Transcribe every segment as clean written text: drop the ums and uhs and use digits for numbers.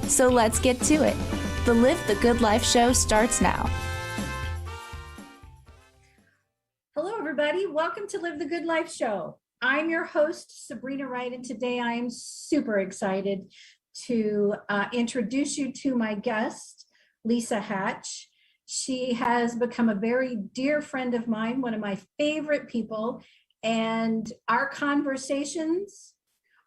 So let's get to it. The Live the Good Life show starts now. Hello, everybody. Welcome to Live the Good Life show. I'm your host, Sabrina Wright, and today I am super excited to introduce you to my guest, Lisa Hatch. She has become a very dear friend of mine, one of my favorite people, and our conversations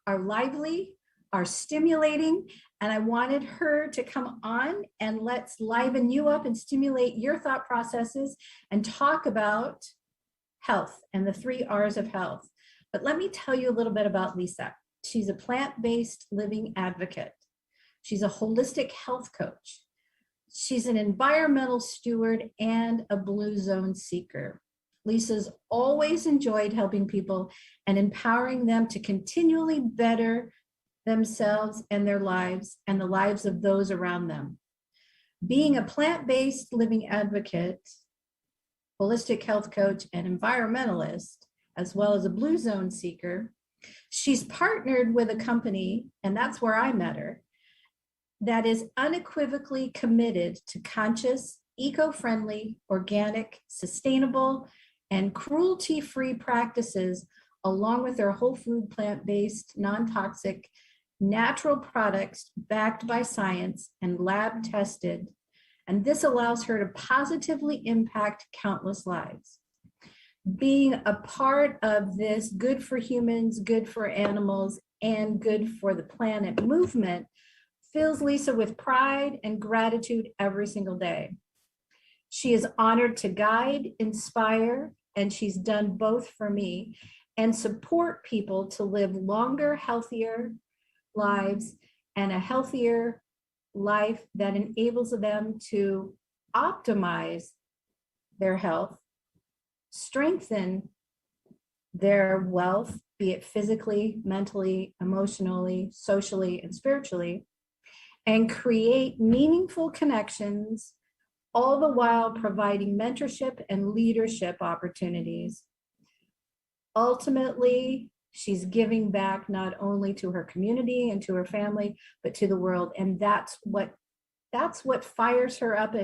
are lively, are stimulating, and I wanted her to come on and let's liven you up and stimulate your thought processes and talk about health and the 3 R's of health. But let me tell you a little bit about Lisa. She's a plant-based living advocate. She's a holistic health coach. She's an environmental steward and a blue zone seeker. Lisa's always enjoyed helping people and empowering them to continually better themselves and their lives and the lives of those around them. Being a plant-based living advocate, holistic health coach, and environmentalist, as well as a blue zone seeker, she's partnered with a company, and that's where I met her, that is unequivocally committed to conscious, eco-friendly, organic, sustainable, and cruelty-free practices, along with their whole food, plant-based, non-toxic, natural products backed by science and lab tested. And this allows her to positively impact countless lives. Being a part of this good for humans, good for animals, and good for the planet movement fills Lisa with pride and gratitude every single day. She is honored to guide, inspire, and she's done both for me, and support people to live longer, healthier lives and a healthier life that enables them to optimize their health, strengthen their wealth, be it physically, mentally, emotionally, socially, and spiritually, and create meaningful connections, all the while providing mentorship and leadership opportunities. Ultimately, she's giving back not only to her community and to her family, but to the world. And that's what fires her up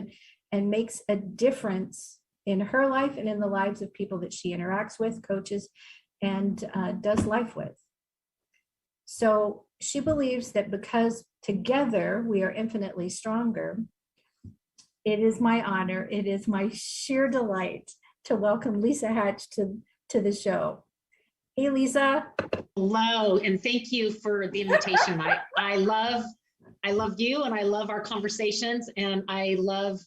and makes a difference in her life and in the lives of people that she interacts with, coaches, and does life with. So she believes that because together we are infinitely stronger, it is my honor, it is my sheer delight to welcome Lisa Hatch to the show. Hey, Lisa. Hello, and thank you for the invitation. I love you, and I love our conversations, and I love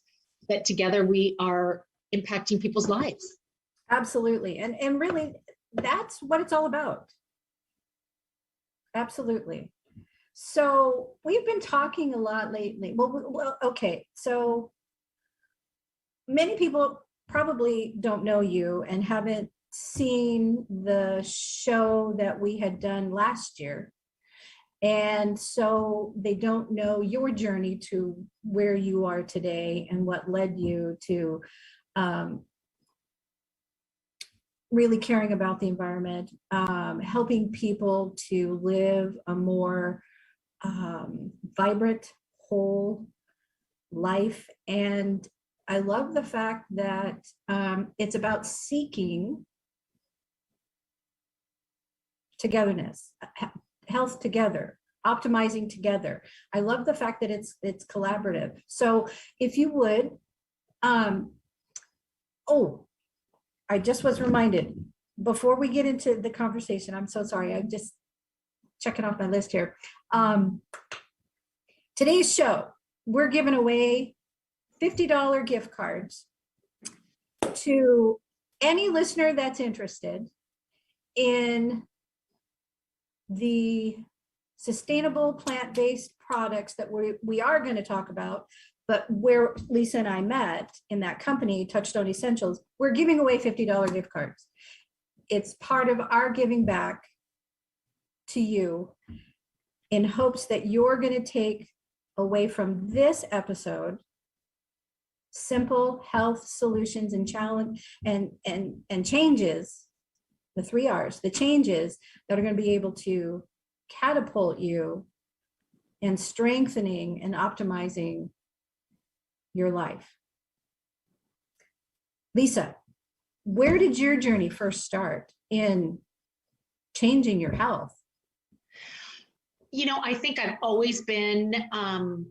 that together we are impacting people's lives. Absolutely, and really, that's what it's all about. Absolutely. So we've been talking a lot lately. Well, okay. So many people probably don't know you and haven't seen the show that we had done last year. And so they don't know your journey to where you are today and what led you to really caring about the environment, helping people to live a more vibrant, whole life. And I love the fact that it's about seeking togetherness, health together, optimizing together. I love the fact that it's collaborative. So if you would, I just was reminded before we get into the conversation, I'm so sorry, I'm just checking off my list here. Today's show, we're giving away $50 gift cards to any listener that's interested in the sustainable plant-based products that we are going to talk about, but where Lisa and I met in that company, Touchstone Essentials, we're giving away $50 gift cards. It's part of our giving back to you in hopes that you're going to take away from this episode simple health solutions and challenge and changes, the 3 R's, the changes that are going to be able to catapult you and strengthening and optimizing your life. Lisa, where did your journey first start in changing your health? I think I've always been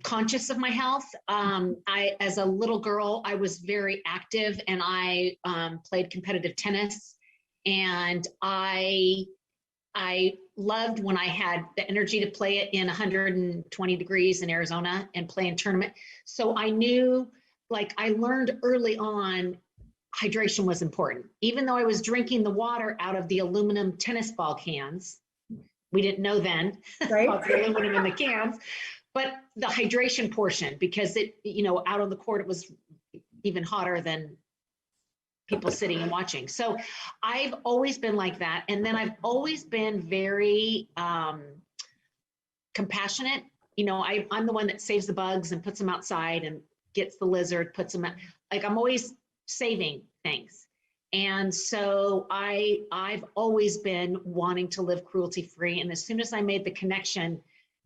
conscious of my health. As a little girl, I was very active, and I played competitive tennis, and I loved when I had the energy to play it in 120 degrees in Arizona and play in tournament. So I knew, I learned early on, hydration was important. Even though I was drinking the water out of the aluminum tennis ball cans, we didn't know then Right. about the aluminum in the cans, but the hydration portion, because it, out on the court, it was even hotter than people sitting and watching. So I've always been like that. And then I've always been very compassionate. I'm the one that saves the bugs and puts them outside and gets the lizard, puts them out. I'm always saving things. And so I've always been wanting to live cruelty free. And as soon as I made the connection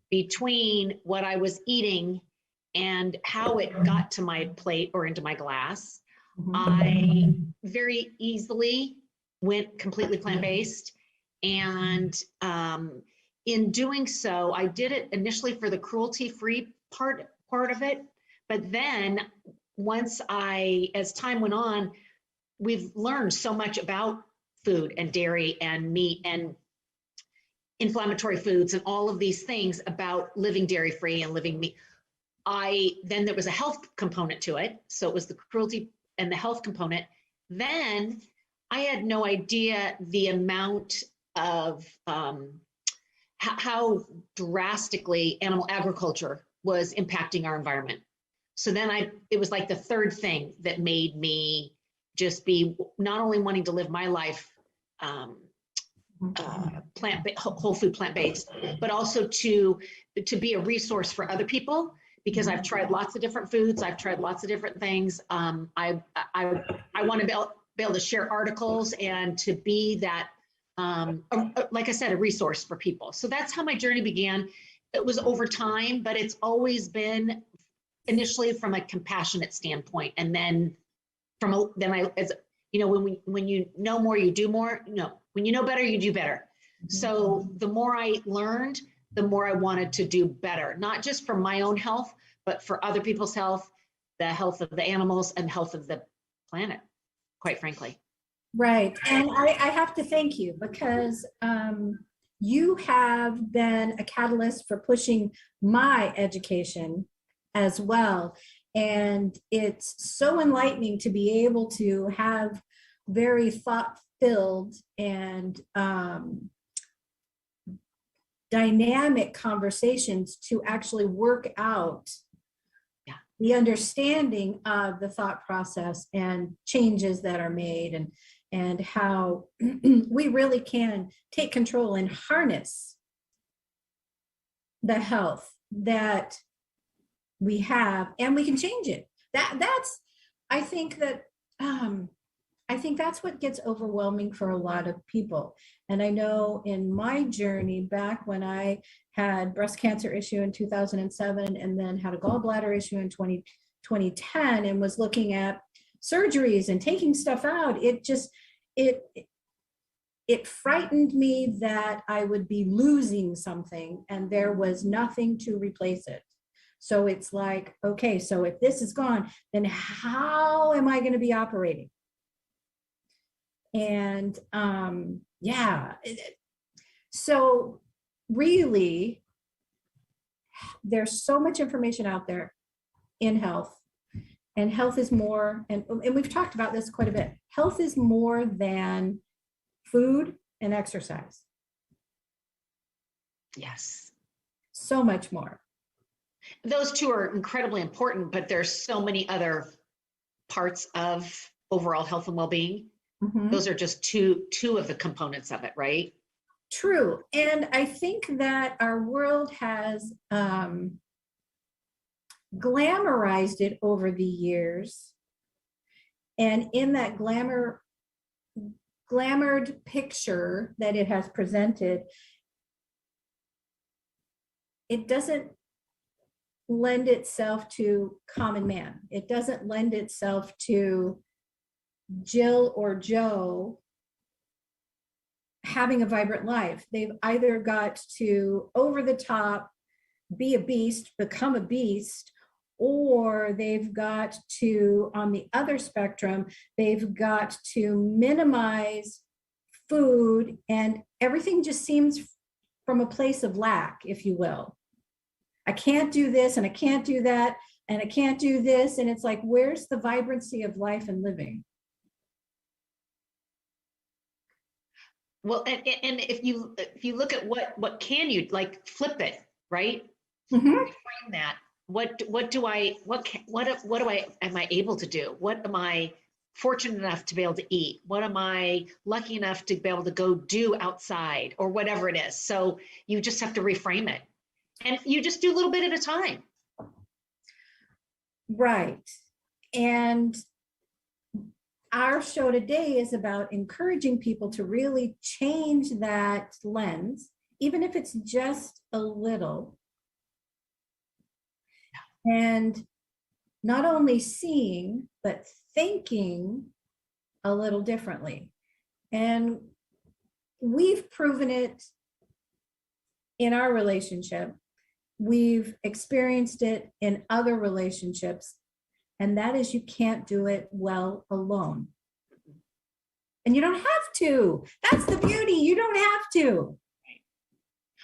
between what I was eating and how it got to my plate or into my glass, I very easily went completely plant-based. And in doing so, I did it initially for the cruelty-free part of it. But then as time went on, we've learned so much about food and dairy and meat and inflammatory foods and all of these things about living dairy-free and living meat. Then there was a health component to it. So it was the cruelty and the health component. Then I had no idea the amount of how drastically animal agriculture was impacting our environment. So then it was like the third thing that made me just be not only wanting to live my life whole food plant-based, but also to be a resource for other people, because I've tried lots of different foods. I've tried lots of different things. I want to be able to share articles and to be that, like I said, a resource for people. So that's how my journey began. It was over time, but it's always been initially from a compassionate standpoint. And then when you know more, you do more. When you know better, you do better. So the more I learned, the more I wanted to do better, not just for my own health, but for other people's health, the health of the animals, and health of the planet, quite frankly. Right. And I have to thank you, because you have been a catalyst for pushing my education as well. And it's so enlightening to be able to have very thought-filled and dynamic conversations to actually work out the understanding of the thought process and changes that are made, and how we really can take control and harness the health that we have, and we can change it. I think that's what gets overwhelming for a lot of people. And I know in my journey, back when I had breast cancer issue in 2007, and then had a gallbladder issue in 2010, and was looking at surgeries and taking stuff out, it frightened me that I would be losing something and there was nothing to replace it. So it's like, okay, so if this is gone, then how am I going to be operating? And so really, there's so much information out there in health, and health is more, and we've talked about this quite a bit. Health is more than food and exercise. Yes. So much more. Those two are incredibly important, but there's so many other parts of overall health and well-being. Mm-hmm. Those are just two of the components of it, right? True. And I think that our world has glamorized it over the years. And in that glamored picture that it has presented, it doesn't lend itself to common man. It doesn't lend itself to Jill or Joe having a vibrant life. They've either got to over the top, be a beast, become a beast, or they've got to, on the other spectrum, they've got to minimize food, and everything just seems from a place of lack, if you will. I can't do this, and I can't do that, and I can't do this. And it's like, where's the vibrancy of life and living? Well, and if you look at what can you, like, flip it, right? Mhm. Reframe that. What am I able to do? What am I fortunate enough to be able to eat? What am I lucky enough to be able to go do outside, or whatever it is? So you just have to reframe it, and you just do a little bit at a time. Right. And our show today is about encouraging people to really change that lens, even if it's just a little. And not only seeing, but thinking a little differently. And we've proven it in our relationship. We've experienced it in other relationships. And that is, you can't do it well alone. And you don't have to. That's the beauty. You don't have to.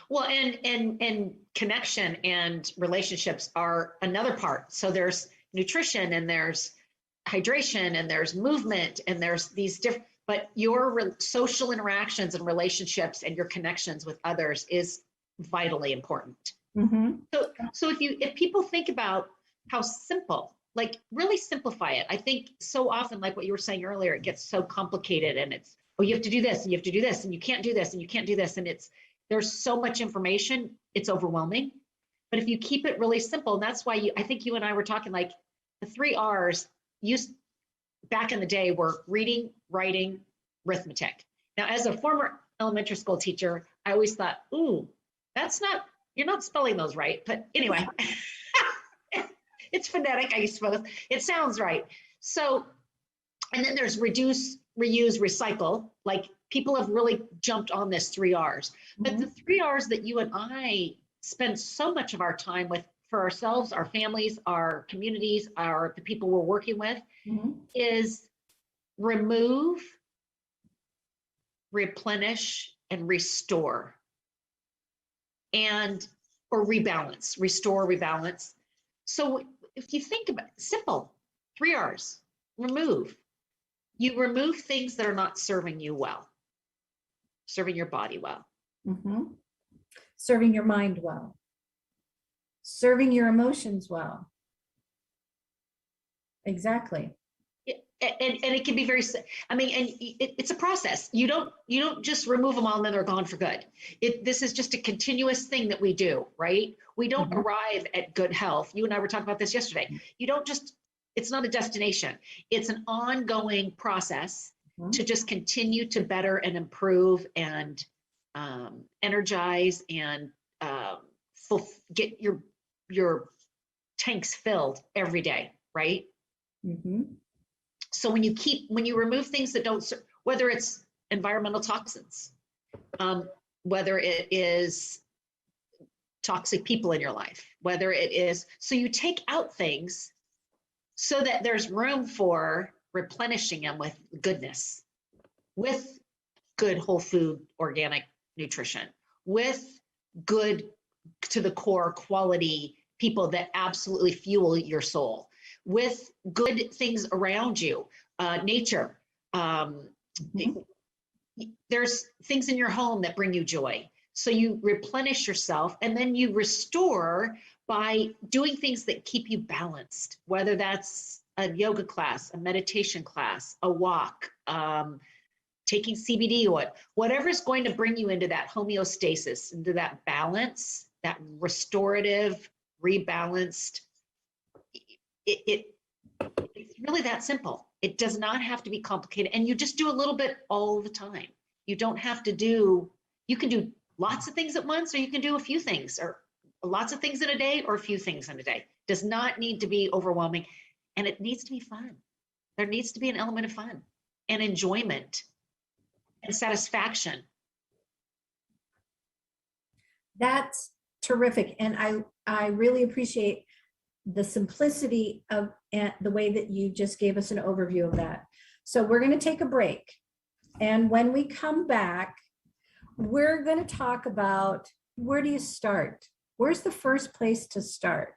Well, and connection and relationships are another part. So there's nutrition, and there's hydration, and there's movement, and there's these different, but your social interactions and relationships and your connections with others is vitally important. Mm-hmm. So if people think about how simple, like, really simplify it. I think so often, like what you were saying earlier, it gets so complicated, and it's, oh, you have to do this, and you have to do this, and you can't do this, and you can't do this. And there's so much information, it's overwhelming. But if you keep it really simple, and that's why I think you and I were talking, like, the 3 R's used back in the day were reading, writing, arithmetic. Now, as a former elementary school teacher, I always thought, ooh, you're not spelling those right. But anyway, it's phonetic, I suppose. It sounds right. So, and then there's reduce, reuse, recycle. Like, people have really jumped on this 3 R's. But the 3 R's that you and I spend so much of our time with, for ourselves, our families, our communities, the people we're working with, is remove, replenish, and restore. Or rebalance, restore, rebalance. So if you think about it, simple, 3 R's, remove. You remove things that are not serving you well, serving your body well. Mm-hmm. Serving your mind well. Serving your emotions well. Exactly. And it can be very, I mean, and it's a process. You don't just remove them all and then they're gone for good. This is just a continuous thing that we do, right? We don't arrive at good health. You and I were talking about this yesterday. You don't just, it's not a destination. It's an ongoing process to just continue to better and improve and energize and get your tanks filled every day, right? Mm-hmm. So when you remove things that don't, whether it's environmental toxins, whether it is toxic people in your life, whether it is, so you take out things so that there's room for replenishing them with goodness, with good whole food, organic nutrition, with good to the core quality people that absolutely fuel your soul, with good things around you, nature. There's things in your home that bring you joy. So you replenish yourself, and then you restore by doing things that keep you balanced, whether that's a yoga class, a meditation class, a walk, taking CBD oil, whatever is going to bring you into that homeostasis, into that balance, that restorative, rebalanced. It's really that simple. It does not have to be complicated. And you just do a little bit all the time. You don't have to you can do lots of things at once, or you can do a few things or lots of things in a day or a few things in a day. Does not need to be overwhelming, and it needs to be fun. There needs to be an element of fun and enjoyment and satisfaction. That's terrific. And I really appreciate the simplicity of the way that you just gave us an overview of that. So we're going to take a break. And when we come back, we're going to talk about, where do you start? Where's the first place to start?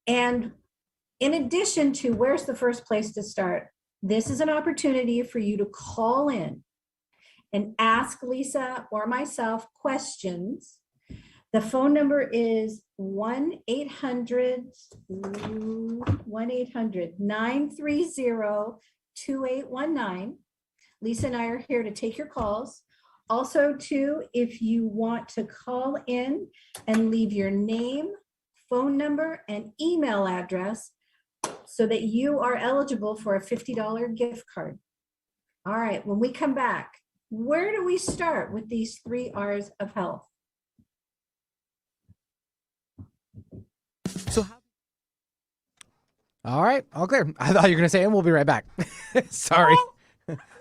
And in addition to where's the first place to start, this is an opportunity for you to call in and ask Lisa or myself questions. The phone number is 1-800-930-2819. Lisa and I are here to take your calls. Also, too, if you want to call in and leave your name, phone number, and email address so that you are eligible for a $50 gift card. All right, when we come back, where do we start with these 3 R's of health? So, all right, all clear. I thought you were going to say, and we'll be right back. Sorry.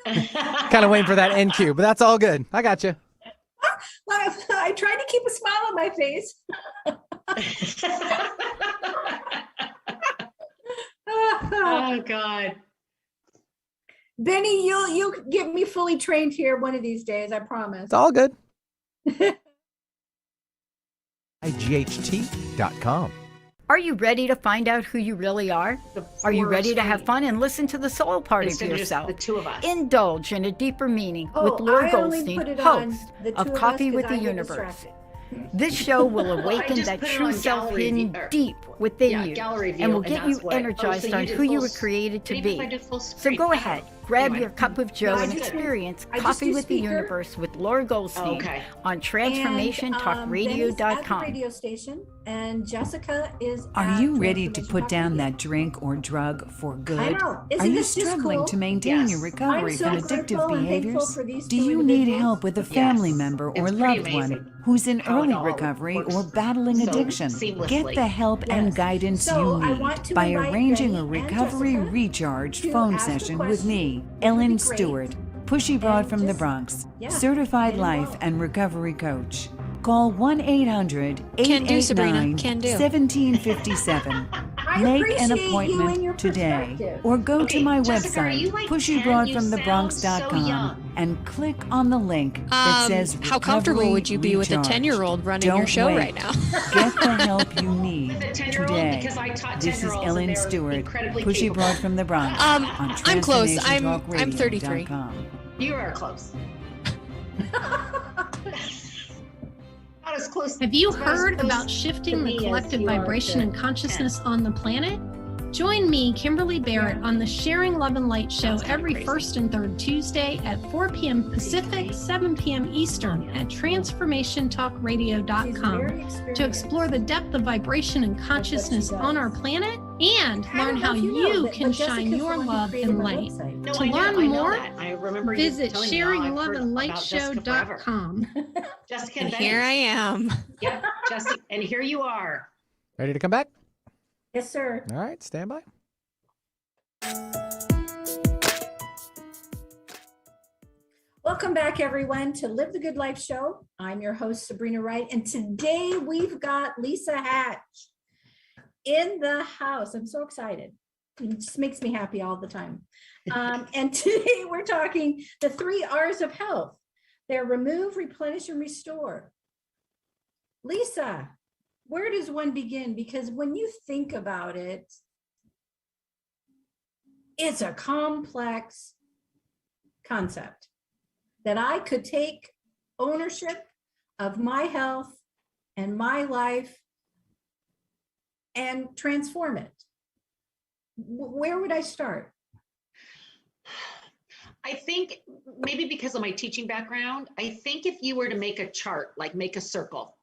Kind of waiting for that end cue, but that's all good. I got you. Well, I tried to keep a smile on my face. Oh God. Benny, you'll get me fully trained here one of these days, I promise. It's all good. IGHT.com. Are you ready to find out who you really are? Are you ready to have fun and listen to the soul part of Instead of just yourself? the two of us. Indulge in a deeper meaning Oh, with Laura I only put Goldstein, it on host the two of of us Coffee 'cause with I the get Universe. distracted. This show will I awaken just that put it true on self gallery hidden view, or- deep within Yeah, you gallery view, and will and get you that's what- energized so you on do who you full were created to Even if I be. do full So screen, go I ahead, don't know. grab Anyway. your cup of joe No, I and just- experience I just Coffee do with the speaker. Universe with Laura Goldstein Okay. on And, Benny's at the transformationtalkradio.com. radio station, and Jessica is Are at you ready to Transformation put Talk down Radio. that drink or drug for I good? know. Are Isn't you this just struggling cool? to maintain Yes. your recovery I'm so from grateful addictive and thankful behaviors? for these Do two you need individuals. help with a family Yes. member or It's pretty loved one amazing who's in how it early all recovery works or battling so addiction? seamlessly. Get the help and Yes. guidance So, I you want need to by invite arranging Benny a and recovery Jessica recharge to phone ask a session with question. me, It would Ellen be great. Stewart, Pushy Broad And from the just- Bronx, yeah, certified get life involved. and recovery coach. Call 1-800-889-1757. I Make appreciate an you and your appointment today perspective. or go Okay, to my Jessica, are website, you like 10? You sound pushybroadfromthebronx.com, so young. and click on the link that says How comfortable Recovery would you be with a Recharged. 10-year-old running your Don't show wait. right now? Get the help you need With a 10-year-old, today. because I taught This is 10-year-olds and Ellen they're Stewart, incredibly Pushy capable. Broad from the Bronx, Um, on I'm close. I'm 33. TransformationTalkRadio.com. You are close. Not as close. Have you as heard close about to shifting me the as collective you are vibration to and consciousness 10. on the planet? Join me, Kimberly Barrett, on the Sharing Love and Light show That's kinda every crazy. first and third Tuesday at 4 p.m. Pacific, 7 p.m. Eastern at She's transformationtalkradio.com very to experienced. explore the depth of vibration and consciousness does. on our planet and I learn don't know how if know, you but can Jessica's shine the your one who love created and my light. website. No, To I know, learn I know more, that. I remember you Visit telling me, oh, I've heard about Jessica forever. sharingloveandlightshow.com. Jessica And and here I Benny. am. Yep, Jessica, and here you are. Ready to come back? Yes, sir. All right, stand by. Welcome back, everyone, to Live the Good Life show. I'm your host, Sabrina Wright, and today we've got Lisa Hatch in the house. I'm so excited. It just makes me happy all the time. And today we're talking the 3 R's of health. They're remove, replenish, and restore. Lisa, where does one begin? Because when you think about it, it's a complex concept that I could take ownership of my health and my life and transform it. Where would I start? I think maybe because of my teaching background, I think if you were to make a chart, like make a circle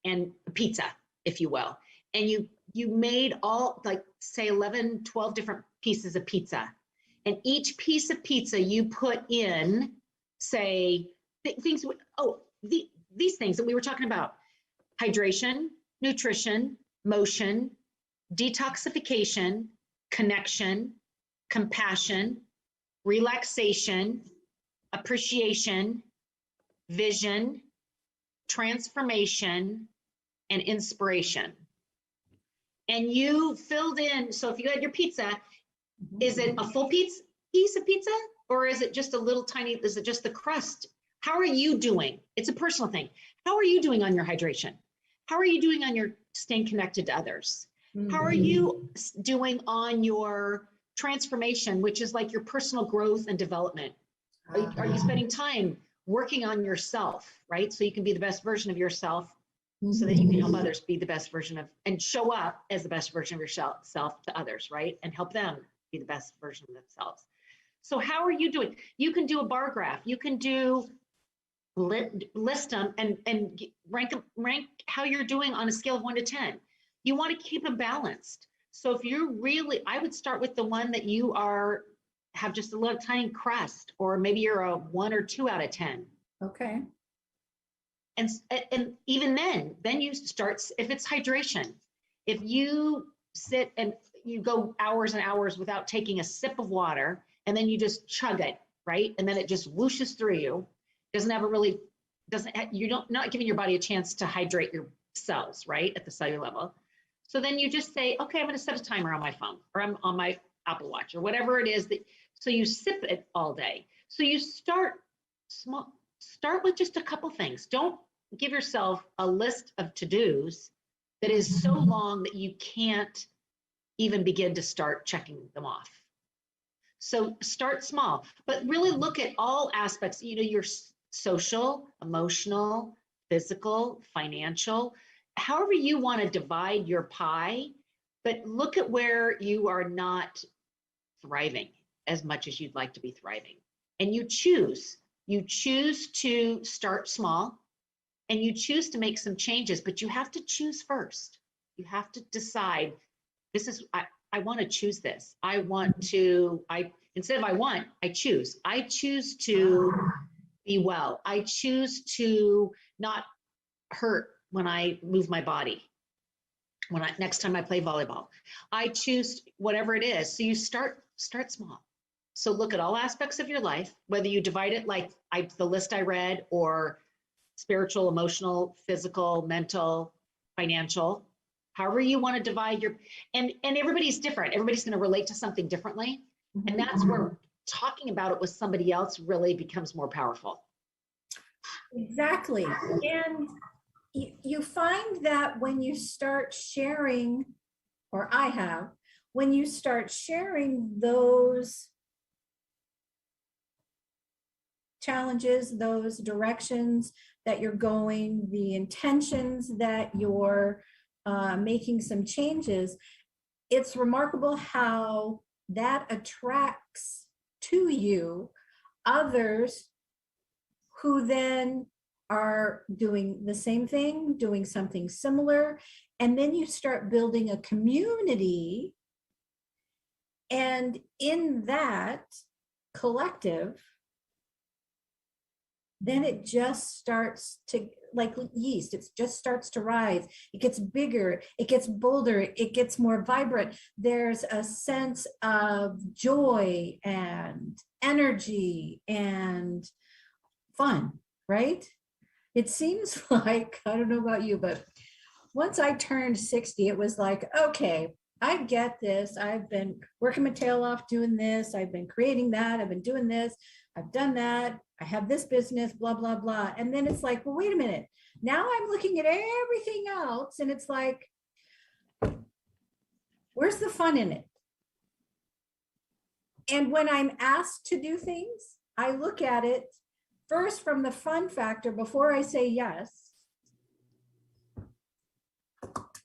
and a pizza, if you will, and you made all, like, say 11, 12 different pieces of pizza, and each piece of pizza you put in, say things, these things that we were talking about, hydration, nutrition, motion, detoxification, connection, compassion, relaxation, appreciation, vision, transformation, and inspiration. And you filled in, so if you had your pizza, is it a full piece of pizza? Or is it just a little tiny, is it just the crust? How are you doing? It's a personal thing. How are you doing on your hydration? How are you doing on your staying connected to others? How are you doing on your transformation, which is like your personal growth and development? Are you spending time working on yourself, right? So you can be the best version of yourself so that you can help others be the best version of, and show up as the best version of yourself to others, right? And help them be the best version of themselves. So how are you doing? You can do a bar graph. You can do list them and rank how you're doing on a scale of 1 to 10. You want to keep them balanced. So if you're really, I would start with the one that you have just a little tiny crust, or maybe you're a 1 or 2 out of 10. Okay. And even then you start, if it's hydration, if you sit and you go hours and hours without taking a sip of water, and then you just chug it, right? And then it just whooshes through you. You're not giving your body a chance to hydrate your cells, right? At the cellular level. So then you just say, okay, I'm going to set a timer on my phone, or I'm on my Apple Watch, or whatever it is so you sip it all day. So you start small, start with just a couple things. Don't give yourself a list of to-dos that is so long that you can't even begin to start checking them off. So start small, but really look at all aspects, your social, emotional, physical, financial, however you want to divide your pie, but look at where you are not thriving as much as you'd like to be thriving. And you choose to start small, and you choose to make some changes, but you have to choose first. You have to decide, I want to choose this. I choose. I choose to be well. I choose to not hurt when I move my body. Next time I play volleyball, I choose whatever it is. So you start small. So look at all aspects of your life, whether you divide it like the list I read, or spiritual, emotional, physical, mental, financial, however you want to divide and everybody's different. Everybody's going to relate to something differently. And that's where talking about it with somebody else really becomes more powerful. Exactly. And you find that when you start sharing, when you start sharing those challenges, those directions that you're going, the intentions that you're making some changes, it's remarkable how that attracts to you others who then are doing the same thing, doing something similar. And then you start building a community. And in that collective, then it just starts to, like yeast, it just starts to rise. It gets bigger, it gets bolder, it gets more vibrant. There's a sense of joy and energy and fun, right? It seems like, I don't know about you, but once I turned 60, it was like, okay, I get this. I've been working my tail off doing this. I've been creating that. I've been doing this. I've done that. I have this business, blah, blah, blah. And then it's like, well, wait a minute. Now I'm looking at everything else and it's like, where's the fun in it? And when I'm asked to do things, I look at it first from the fun factor before I say yes.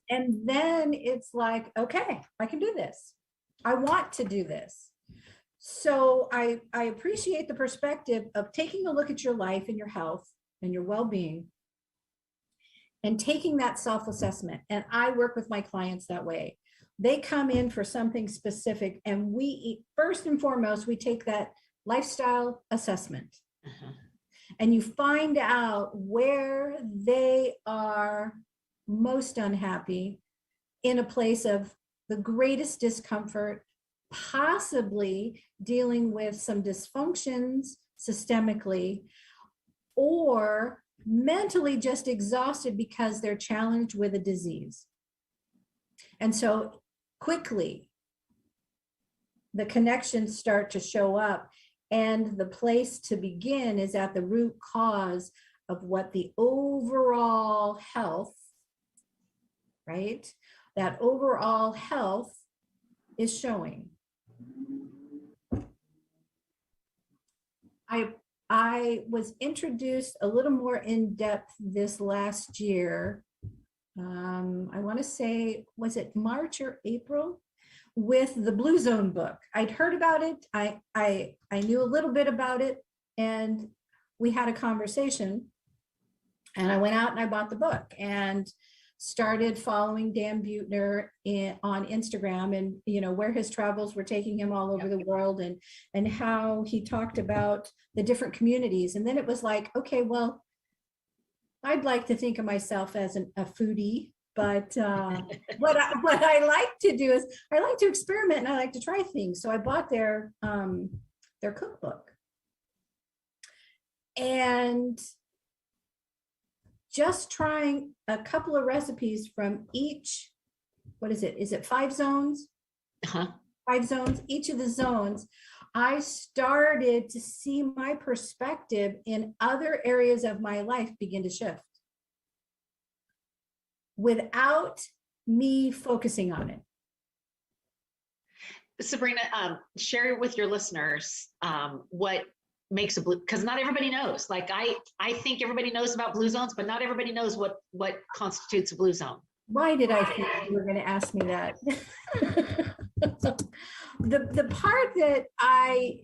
And then it's like, okay, I can do this. I want to do this. So I appreciate the perspective of taking a look at your life and your health and your well-being and taking that self-assessment. And I work with my clients that way. They come in for something specific, and first and foremost, we take that lifestyle assessment. And you find out where they are most unhappy, in a place of the greatest discomfort, possibly dealing with some dysfunctions systemically, or mentally just exhausted because they're challenged with a disease. And so quickly, the connections start to show up, and the place to begin is at the root cause of what the overall health, right? That overall health is showing. I was introduced a little more in depth this last year. I want to say, was it March or April, with the Blue Zone book. I'd heard about it. I knew a little bit about it, and we had a conversation, and I went out and I bought the book and started following Dan Buettner on Instagram, and where his travels were taking him all over the world, and how he talked about the different communities. And then it was like, okay, well, I'd like to think of myself as a foodie, but what I like to do is I like to experiment and I like to try things. So I bought their cookbook, and just trying a couple of recipes from each, what is it? Is it 5 zones? 5 zones, each of the zones. I started to see my perspective in other areas of my life begin to shift without me focusing on it. Sabrina, share with your listeners what makes a blue, because not everybody knows. Like I think everybody knows about blue zones, but not everybody knows what constitutes a blue zone. Why did I think you were going to ask me that? The part that I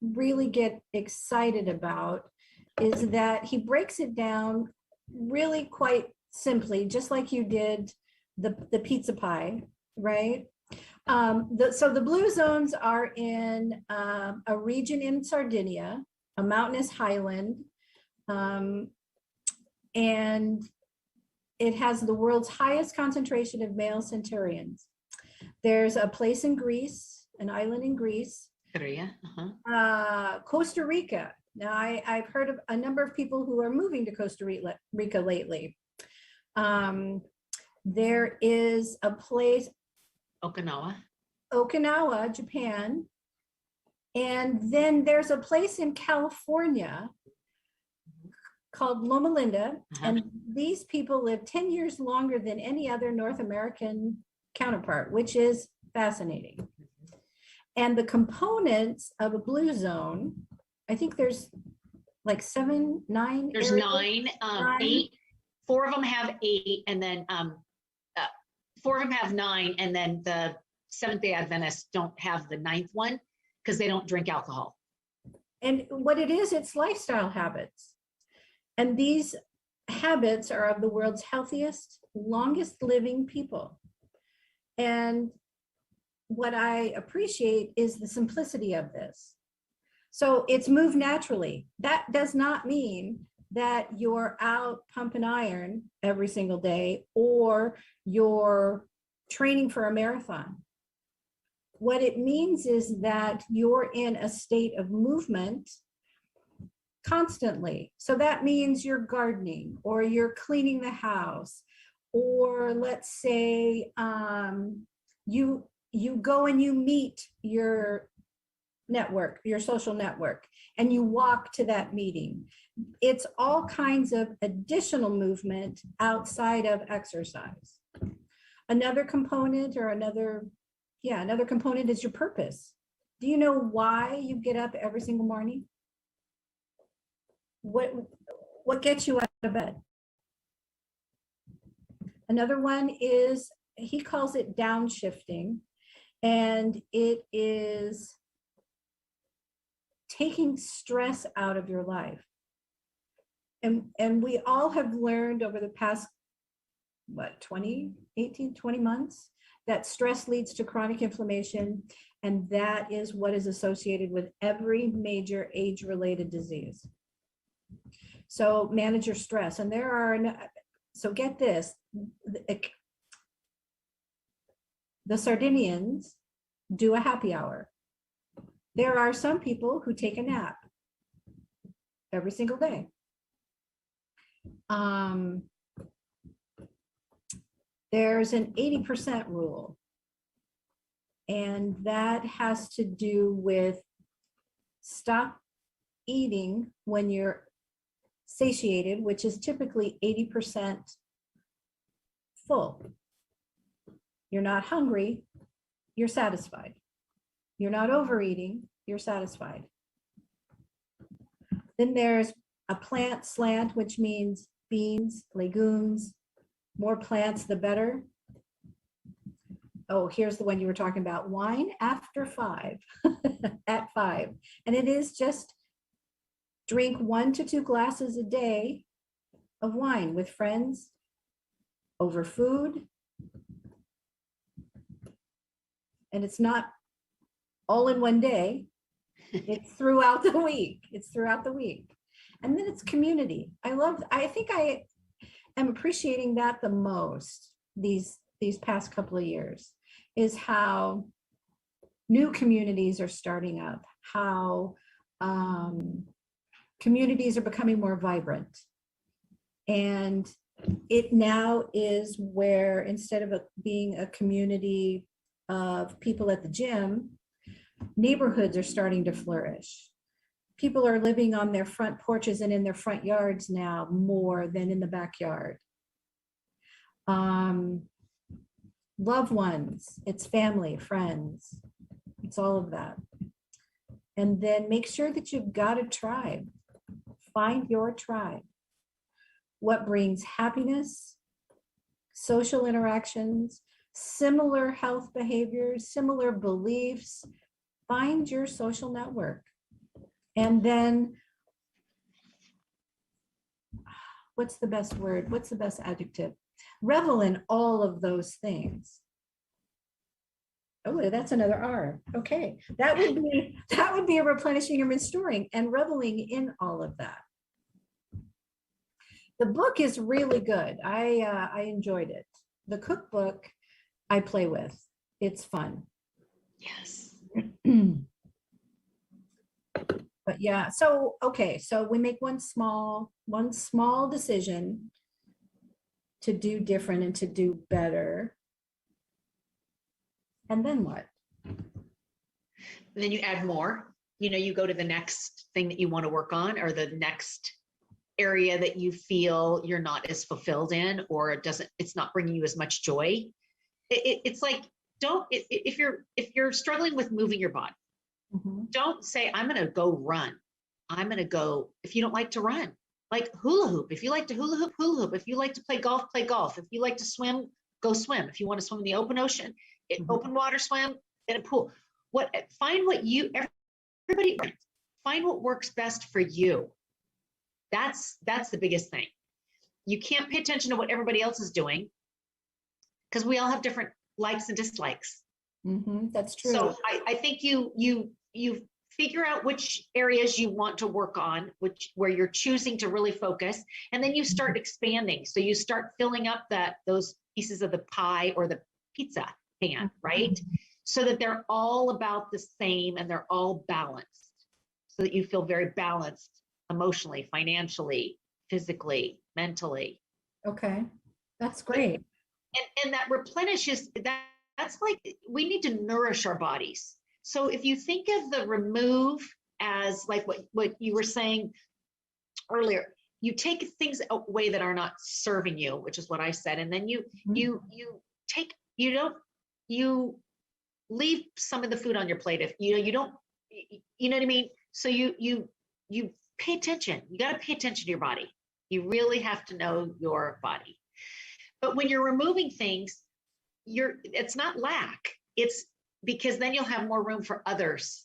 really get excited about is that he breaks it down really quite simply, just like you did the pizza pie, right? So the blue zones are in a region in Sardinia, a mountainous highland, and it has the world's highest concentration of male centurions. There's a place in Greece, an island in Greece, Costa Rica. Now I've heard of a number of people who are moving to Costa Rica lately. There is a place, Okinawa, Japan. And then there's a place in California called Loma Linda. And these people live 10 years longer than any other North American counterpart, which is fascinating. And the components of a blue zone, I think there's like 7, 9. There's areas. 9, 8. 4 of them have 8, and then 4 of them have 9, and then the Seventh-day Adventists don't have the 9th one because they don't drink alcohol. And what it is, it's lifestyle habits. And these habits are of the world's healthiest, longest living people. And what I appreciate is the simplicity of this. So it's move naturally. That does not mean that you're out pumping iron every single day or you're training for a marathon. What it means is that you're in a state of movement constantly. So that means you're gardening or you're cleaning the house, or let's say you go and you meet your network, your social network, and you walk to that meeting. It's all kinds of additional movement outside of exercise. Another component is your purpose. Do you know why you get up every single morning? What gets you out of bed? Another one is, he calls it downshifting, and it is taking stress out of your life. And we all have learned over the past, 20 months, that stress leads to chronic inflammation, and that is what is associated with every major age-related disease. So manage your stress. And there are So get this, the Sardinians do a happy hour. There are some people who take a nap every single day. There's an 80% rule, and that has to do with stop eating when you're satiated, which is typically 80% full. You're not hungry, you're satisfied. You're not overeating, you're satisfied. Then there's a plant slant, which means beans, legumes, more plants, the better. Oh, here's the one you were talking about, wine after 5, at 5. And it is just drink 1 to 2 glasses a day of wine with friends over food. And it's not all in one day. It's throughout the week. It's throughout the week. And then it's community. I think I am appreciating that the most these past couple of years, is how new communities are starting up, how communities are becoming more vibrant. And it now is where, instead of being a community of people at the gym, neighborhoods are starting to flourish. People are living on their front porches and in their front yards now more than in the backyard. Loved ones, it's family, friends, it's all of that. And then make sure that you've got a tribe. Find your tribe. What brings happiness, social interactions, similar health behaviors, similar beliefs. Find your social network. And then, what's the best word? What's the best adjective? Revel in all of those things. Oh, that's another R. Okay, that would be a replenishing and restoring, and reveling in all of that. The book is really good. I enjoyed it. The cookbook I play with. It's fun. Yes. But yeah, so okay, so we make one small decision to do different and to do better. And then what? And then you add more. You go to the next thing that you want to work on, or the next area that you feel you're not as fulfilled in, or it's not bringing you as much joy. It's like, if you're struggling with moving your body, don't say, I'm going to go run. I'm going to go, if you don't like to run, like hula hoop. If you like to hula hoop, hula hoop. If you like to play golf, play golf. If you like to swim, go swim. If you want to swim in the open ocean, open water swim in a pool. Find what works best for you. That's the biggest thing. You can't pay attention to what everybody else is doing, because we all have different likes and dislikes. That's true. So I think you figure out which areas you want to work on, where you're choosing to really focus, and then you start expanding. So you start filling up those pieces of the pie or the pizza pan, right? So that they're all about the same and they're all balanced, so that you feel very balanced emotionally, financially, physically, mentally. Okay, that's great. And that replenishes, that's like, we need to nourish our bodies. So if you think of the remove as like what you were saying earlier, you take things away that are not serving you, which is what I said. And then you leave some of the food on your plate. If you don't, you know what I mean? So you pay attention. You got to pay attention to your body. You really have to know your body. But when you're removing things, it's not lack. It's because then you'll have more room for others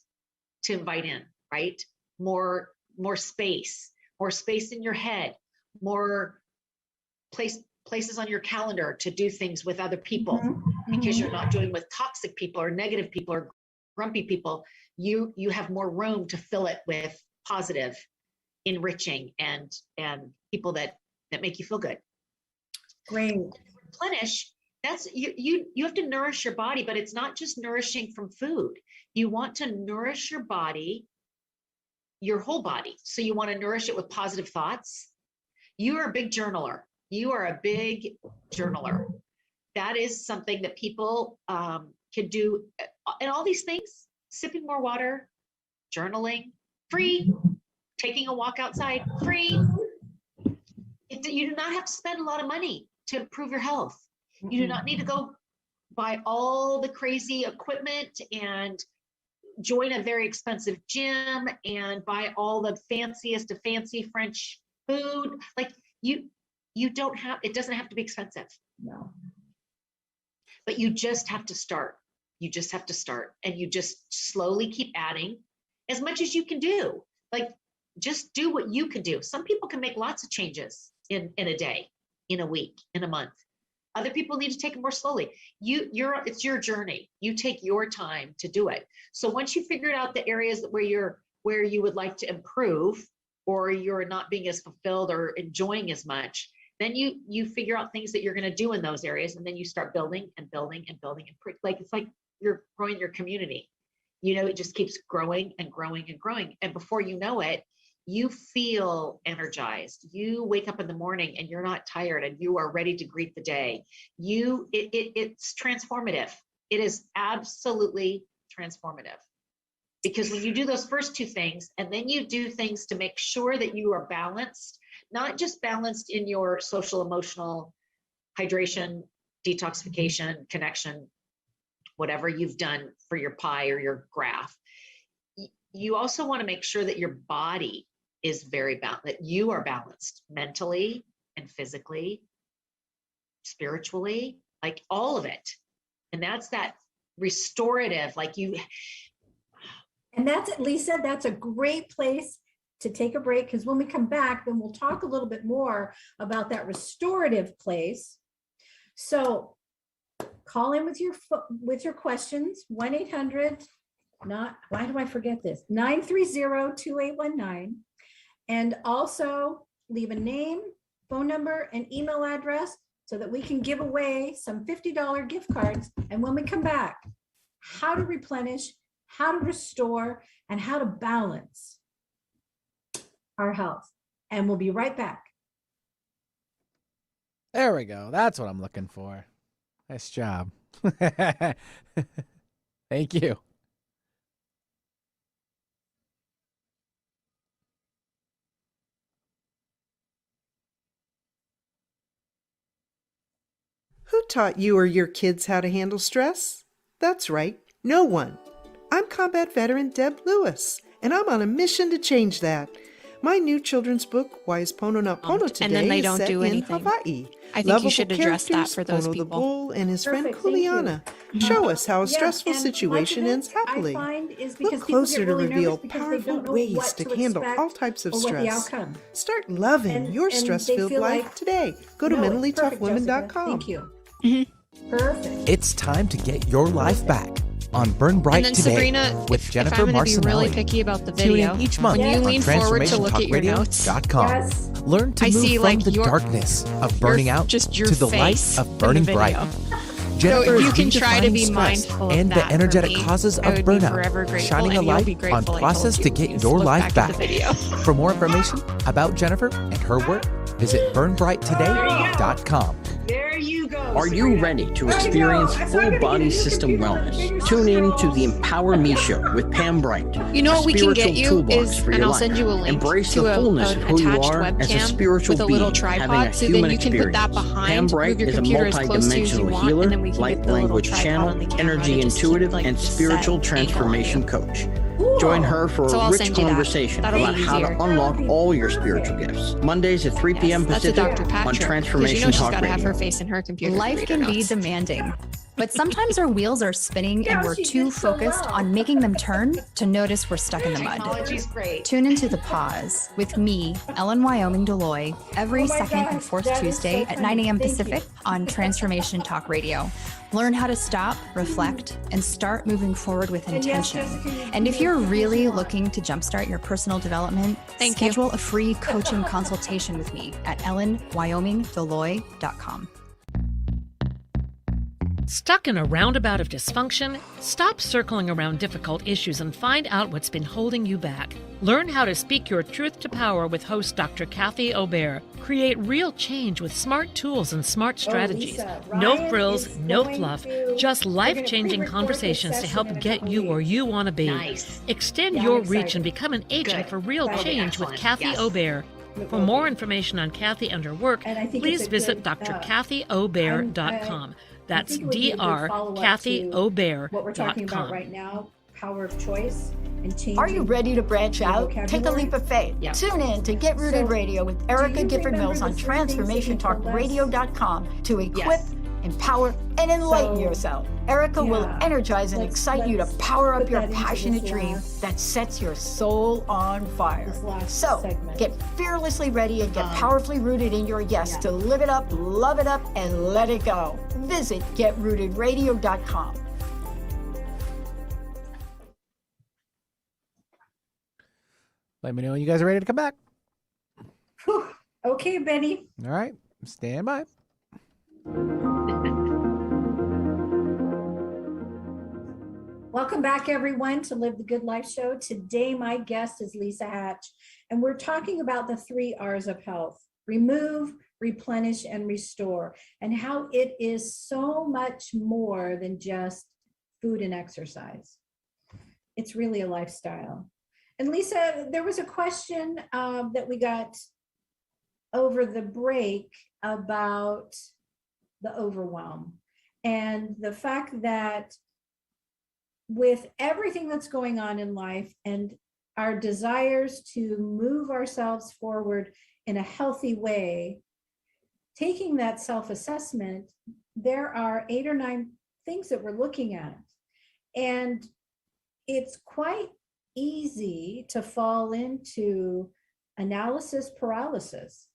to invite in, right? More space in your head, more places on your calendar to do things with other people, because you're not doing with toxic people or negative people or grumpy people. You have more room to fill it with positive, enriching, and people that make you feel good. Great. Replenish, that's you have to nourish your body, but it's not just nourishing from food. You want to nourish your body, your whole body. So you want to nourish it with positive thoughts. You are a big journaler. You are a big journaler. That is something that people can do. And all these things, sipping more water, journaling, free, taking a walk outside, free. You do not have to spend a lot of money to improve your health. You do not need to go buy all the crazy equipment and join a very expensive gym and buy all the fanciest of fancy French food. Like you don't have, it doesn't have to be expensive. No. But you just have to start. You just have to start, and you just slowly keep adding as much as you can do. Like, just do what you can do. Some people can make lots of changes in a day, in a week, in a month. Other people need to take it more slowly. It's your journey. You take your time to do it. So once you figured out the areas where you would like to improve, or you're not being as fulfilled or enjoying as much, then you figure out things that you're going to do in those areas, and then you start building and building and building. Like, it's like you're growing your community. You know, it just keeps growing and growing and growing. And before you know it, you feel energized. You wake up in the morning and you're not tired, and you are ready to greet the day. It's transformative. It is absolutely transformative. Because when you do those first two things, and then you do things to make sure that you are balanced, not just balanced in your social, emotional, hydration, detoxification, connection, whatever you've done for your pie or your graph. You also want to make sure that your body is very balanced, that you are balanced mentally and physically, spiritually, like all of it. And that's that restorative, And that's it, Lisa, that's a great place to take a break, because when we come back, then we'll talk a little bit more about that restorative place. So call in with your questions, 1-800, why do I forget this? 930-2819. And also leave a name, phone number, and email address so that we can give away some $50 gift cards. And when we come back, how to replenish, how to restore, and how to balance our health. And we'll be right back. There we go. That's what I'm looking for. Nice job. Thank you. Who taught you or your kids how to handle stress? That's right, no one. I'm combat veteran Deb Lewis, and I'm on a mission to change that. My new children's book, Why is Pono Not Pono Today, and then they don't is set do in anything. Hawaii. I think Lovable you should address that characters, for those Pono people. the bull and his friend Perfect, thank you. Kuleana show us how a stressful and situation much of ends it, happily. I find, is because Look people closer get to really reveal nervous because they powerful don't know ways what to handle expect all types of or what the stress. outcome. Start loving And- your and they stress-filled feel life like, today. Go to No, it's perfect, Jessica. mentalllytoughwomen.com. Thank you. Mm-hmm. Perfect. It's time to get your life back on Burn Bright And then Today Sabrina, with if Jennifer I'm going to be really Marcinelli. picky about the Tune video, in each month When you on lean forward to look at your notes, transformationtalkradio.com. Yes. Learn to I move see, from like, the your- darkness of burning out just your to the light face of in burning the bright. video. Jennifer So is you can try to redefining be stress mindful of and that the for energetic me. causes I of would be burnout, forever grateful, shining a and you'll light be on grateful I process told to you. get Please your look life back back. at the video. For more information about Jennifer and her work, visit burnbrighttoday.com. There you go. Are you ready to experience full body system wellness? Tune in to the Empower Me Show with Pam Bright. You know a what we can get spiritual you toolbox is, for and your I'll life. send you a link Embrace to the fullness an of who you attached are as a webcam spiritual with a being little having tripod, a so human then you can put that experience. behind, Pam Bright move your is a computer as close to as you multi-dimensional want, healer, and then we can light get the little language tripod channel, on the camera energy to just keep, intuitive, like, and the spiritual set angle on transformation you. coach. Join her for So a I'll rich send you that. conversation That'll be about how to easier. unlock all your spiritual gifts. Mondays at 3 p.m. Yes, that's a Pacific Dr. on Patrick, because Transformation you know she's Talk got to have Radio. her face in her computer. to Life read her can be notes. demanding, But sometimes our wheels are spinning and we're too focused on making them turn to notice we're stuck in the mud. Technology's great. Tune into The Pause with me, Ellen Wyoming Deloy, every second and fourth Tuesday at 9 a.m. Pacific on Transformation Talk Radio. Learn how to stop, reflect, and start moving forward with intention. And if you're really looking to jumpstart your personal development, schedule a free coaching consultation with me at ellenwyomingdeloy.com. Stuck in a roundabout of dysfunction? Stop circling around difficult issues and find out what's been holding you back. Learn how to speak your truth to power with host Dr. Kathy Obear. Create real change with smart tools and smart strategies. No frills, no fluff, just life-changing conversations to help get you where you want to be. Nice. Extend your reach and become an agent for real change with Kathy Obear. For more information on Kathy and her work, please visit drkathyobear.com. That's drkathyobear.com. What we're talking about right now, power of choice and change. Are you ready to branch out? Take a leap of faith. Yeah. Tune in to Get Rooted Radio with Erica Gifford Mills on transformationtalkradio.com to equip, empower, and enlighten yourself. Erica will energize and excite you to power up your passionate dream that sets your soul on fire. So get fearlessly ready and get powerfully rooted in your yes to live it up, love it up, and let it go. Visit getrootedradio.com. Let me know when you guys are ready to come back. Whew. Okay, Benny. All right. Stand by. Welcome back, everyone, to Live the Good Life Show. Today, my guest is Lisa Hatch, and we're talking about the 3 R's of health: remove, replenish, and restore, and how it is so much more than just food and exercise. It's really a lifestyle. And Lisa, there was a question that we got over the break about the overwhelm and the fact that with everything that's going on in life and our desires to move ourselves forward in a healthy way, taking that self-assessment, there are 8 or 9 things that we're looking at. And it's quite easy to fall into analysis paralysis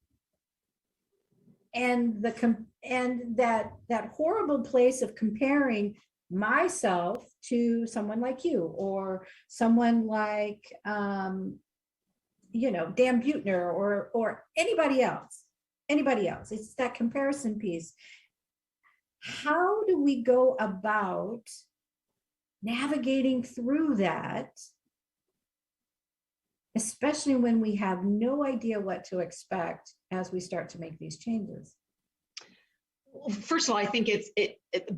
and that horrible place of comparing myself to someone like you or someone like Dan Buettner or anybody else. It's that comparison piece. How do we go about navigating through that, especially when we have no idea what to expect as we start to make these changes? First of all, I think it's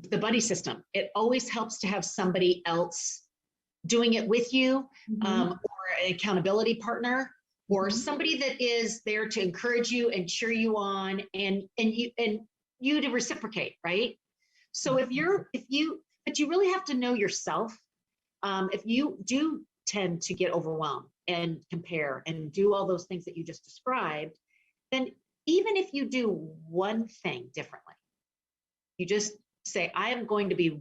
the buddy system. It always helps to have somebody else doing it with you, or an accountability partner, or somebody that is there to encourage you and cheer you on, and you to reciprocate, right? So but you really have to know yourself. If you do tend to get overwhelmed and compare and do all those things that you just described, then even if you do one thing differently, you just say, I am going to be,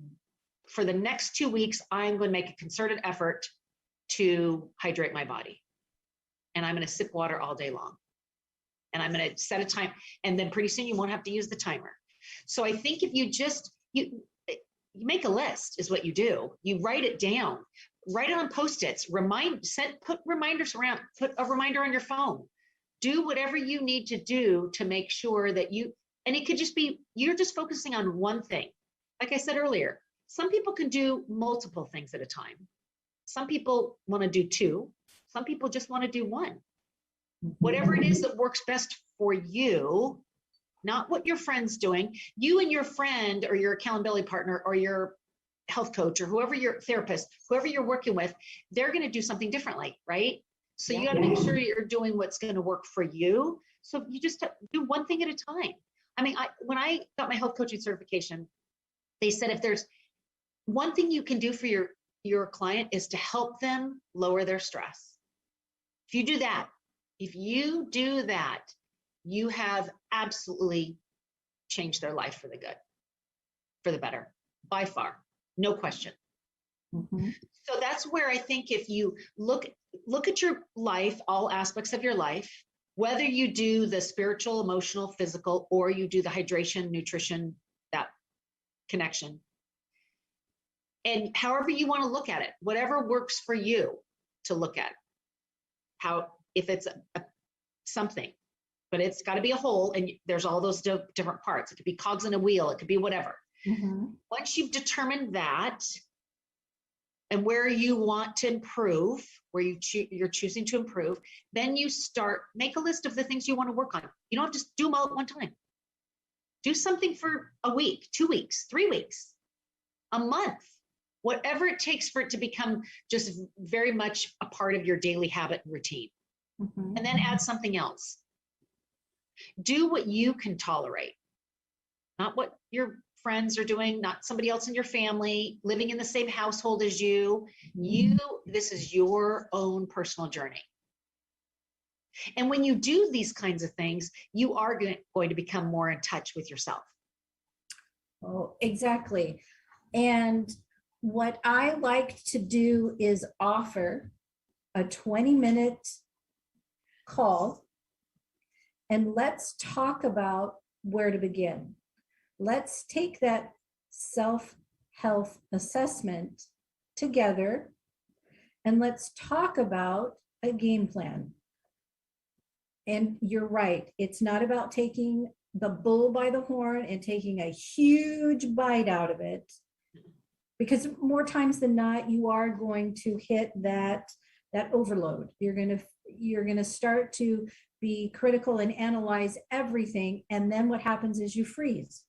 for the next 2 weeks, I am going to make a concerted effort to hydrate my body. And I'm going to sip water all day long. And I'm going to set a time. And then pretty soon you won't have to use the timer. So I think if you just, you make a list is what you do. You write it down, write it on Post-its, put reminders around, put a reminder on your phone. Do whatever you need to do to make sure that and it could just be, you're just focusing on one thing. Like I said earlier, some people can do multiple things at a time. Some people want to do 2. Some people just want to do 1. Whatever it is that works best for you, not what your friend's doing. You and your friend or your accountability partner or your health coach or whoever your therapist, whoever you're working with, they're going to do something differently, right? So you got to make sure you're doing what's going to work for you. So you just do one thing at a time. I mean, when I got my health coaching certification, they said if there's one thing you can do for your client is to help them lower their stress. If you do that, you have absolutely changed their life for the good, for the better. by far, no question. So that's where I think if you look at your life, all aspects of your life, whether you do the spiritual, emotional, physical, or you do the hydration, nutrition, that connection, and however you want to look at it, whatever works for you to look at it. How, if it's something, but it's got to be a whole, and there's all those different parts. It could be cogs in a wheel, it could be whatever. Once you've determined that and where you want to improve, where you're choosing to improve, then you make a list of the things you want to work on. You don't have to do them all at one time. Do something for a week, 2 weeks, 3 weeks, a month, whatever it takes for it to become just very much a part of your daily habit and routine. And then add something else. Do what you can tolerate, not what your friends are doing, not somebody else in your family, living in the same household as you. This is your own personal journey. And when you do these kinds of things, you are going to become more in touch with yourself. Oh, exactly. And what I like to do is offer a 20-minute call, and let's talk about where to begin. Let's take that self-health assessment together, and let's talk about a game plan. And you're right, it's not about taking the bull by the horn and taking a huge bite out of it, because more times than not, you are going to hit that overload. You're going to start to be critical and analyze everything, and then what happens is you freeze.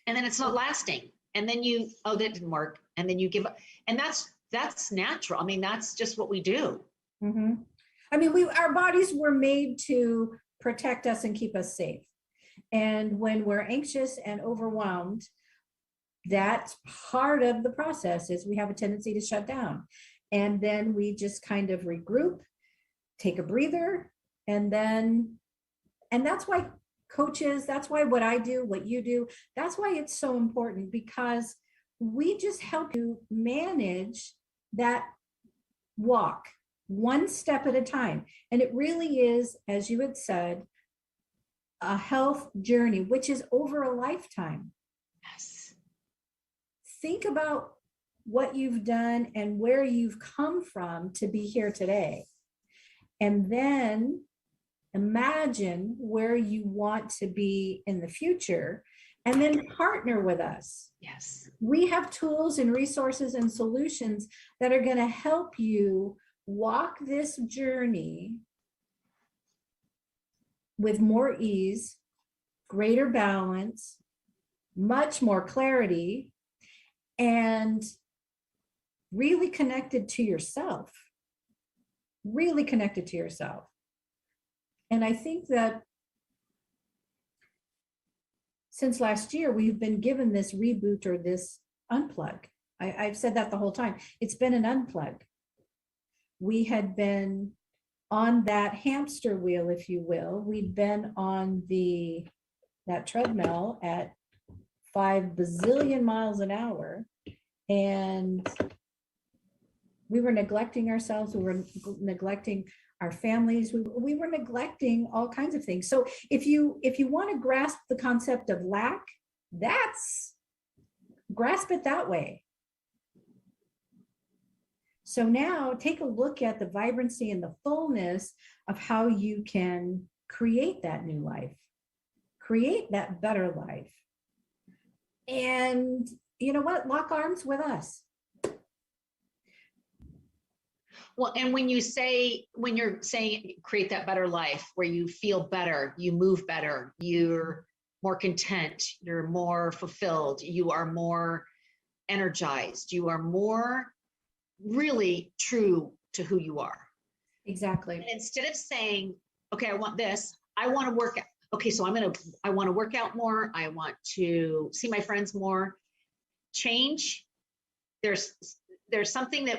And then it's not lasting. And then that didn't work. And then you give up. And that's natural. I mean, that's just what we do. I mean, our bodies were made to protect us and keep us safe. And when we're anxious and overwhelmed, that's part of the process, is we have a tendency to shut down. And then we just kind of regroup, take a breather, and that's why coaches, that's why what I do, what you do, that's why it's so important, because we just help you manage that walk one step at a time. And it really is, as you had said, a health journey, which is over a lifetime. Yes. Think about what you've done and where you've come from to be here today. And then imagine where you want to be in the future, and then partner with us. Yes. We have tools and resources and solutions that are going to help you walk this journey with more ease, greater balance, much more clarity, and really connected to yourself. Really connected to yourself. And I think that since last year, we've been given this reboot or this unplug. I've said that the whole time. It's been an unplug. We had been on that hamster wheel, if you will. We'd been on that treadmill at 5 bazillion miles an hour, and we were neglecting ourselves. We were neglecting our families. We were neglecting all kinds of things. So if you want to grasp the concept of lack, grasp it that way. So now take a look at the vibrancy and the fullness of how you can create that new life, create that better life. And you know what? Lock arms with us. Well, and when you're saying create that better life where you feel better, you move better, you're more content, you're more fulfilled, you are more energized, you are more really true to who you are. Exactly. And instead of saying, okay, I want this, I want to work out. Okay, so I want to work out more. I want to see my friends more. Change. There's something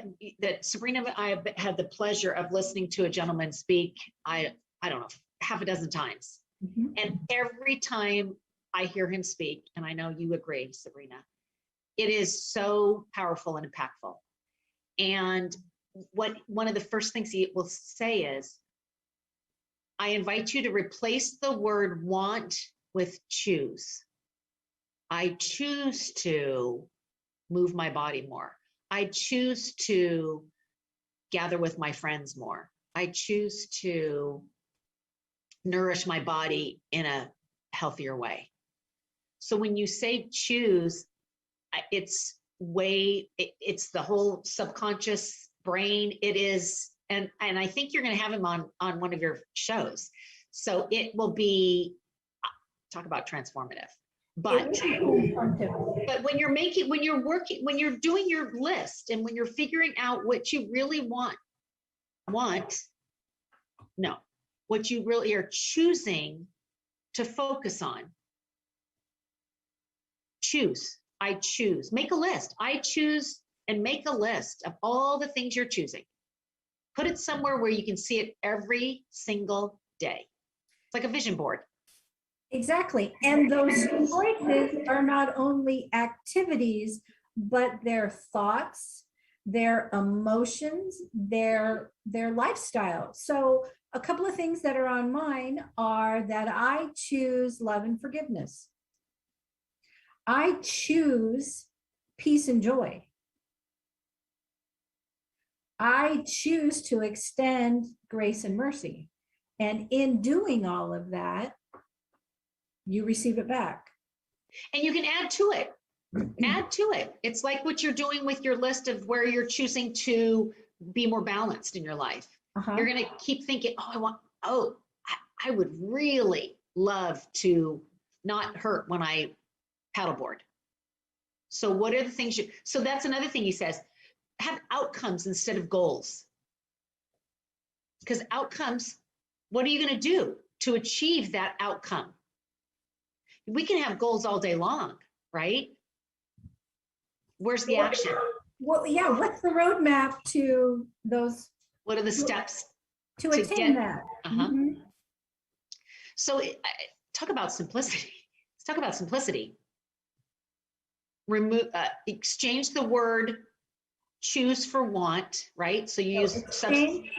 that Sabrina and I have had the pleasure of listening to a gentleman speak, I don't know, half a dozen times. And every time I hear him speak, and I know you agree, Sabrina, it is so powerful and impactful. And one of the first things he will say is, I invite you to replace the word want with choose. I choose to move my body more. I choose to gather with my friends more. I choose to nourish my body in a healthier way. So when you say choose, it's the whole subconscious brain. It is, and I think you're going to have him on one of your shows. So it will be, talk about transformative. But when you're doing your list and when you're figuring out what you really want, what you really are choosing to focus on. Choose. I choose. Make a list. I choose, and make a list of all the things you're choosing. Put it somewhere where you can see it every single day. It's like a vision board. Exactly. And those choices are not only activities, but their thoughts, their emotions, their lifestyle. So a couple of things that are on mine are that I choose love and forgiveness. I choose peace and joy. I choose to extend grace and mercy. And in doing all of that, you receive it back. And you can add to it. Add to it. It's like what you're doing with your list of where you're choosing to be more balanced in your life. You're going to keep thinking, I would really love to not hurt when I paddleboard. So what are the things so that's another thing he says, have outcomes instead of goals. Because outcomes, what are you going to do to achieve that outcome? We can have goals all day long, right? Where's the action? Well, yeah, what's the roadmap to those? What are the steps to attain that? So talk about simplicity. Let's talk about simplicity. Remove, exchange the word choose for want, right? So you use exchange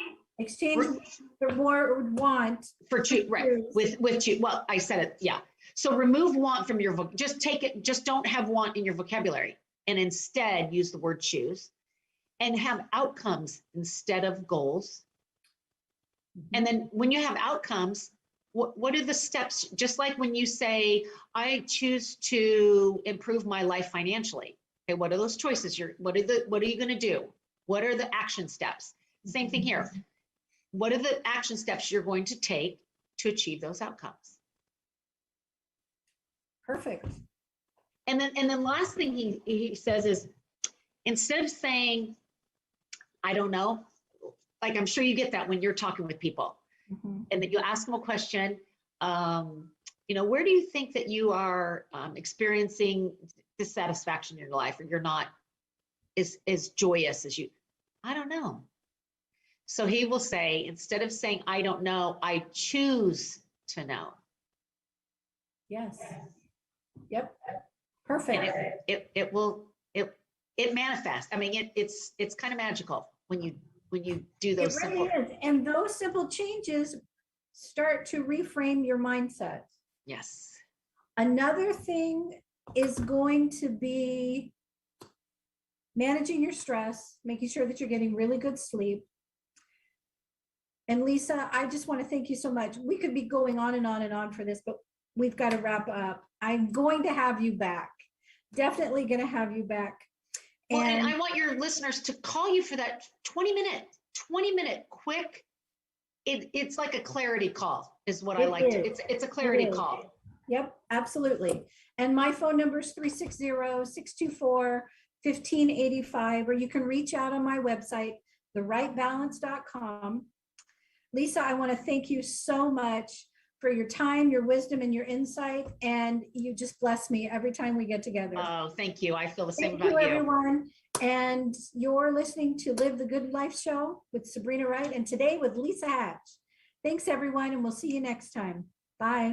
the word want for choose, right? With choose. Well, I said it, yeah. So remove want from your just take it. Just don't have want in your vocabulary, and instead use the word choose, and have outcomes instead of goals. And then when you have outcomes, what are the steps? Just like when you say, I choose to improve my life financially. Okay, what are those choices? What are you going to do? What are the action steps? Same thing here. What are the action steps you're going to take to achieve those outcomes? Perfect. And then last thing he says is, instead of saying, I don't know, like I'm sure you get that when you're talking with people, and that you ask them a question, where do you think that you are experiencing dissatisfaction in your life, or you're not as joyous as you? I don't know. So he will say, instead of saying, I don't know, I choose to know. Yes. Yep. Perfect. And it manifests. I mean, it's kind of magical when you do those. It really is. And those simple changes start to reframe your mindset. Yes. Another thing is going to be managing your stress, making sure that you're getting really good sleep. And Lisa, I just want to thank you so much. We could be going on and on and on for this, but we've got to wrap up. I'm going to have you back. Definitely going to have you back. Well, and I want your listeners to call you for that 20 minute quick. It's like a clarity call is what I like to. It's a clarity call. Yep, absolutely. And my phone number is 360-624-1585, or you can reach out on my website, therightbalance.com. Lisa, I want to thank you so much for your time, your wisdom, and your insight. And you just bless me every time we get together. Oh, thank you. I feel the same about you. Thank you, everyone. And you're listening to Live the Good Life Show with Sabrina Wright, and today with Lisa Hatch. Thanks, everyone, and we'll see you next time. Bye.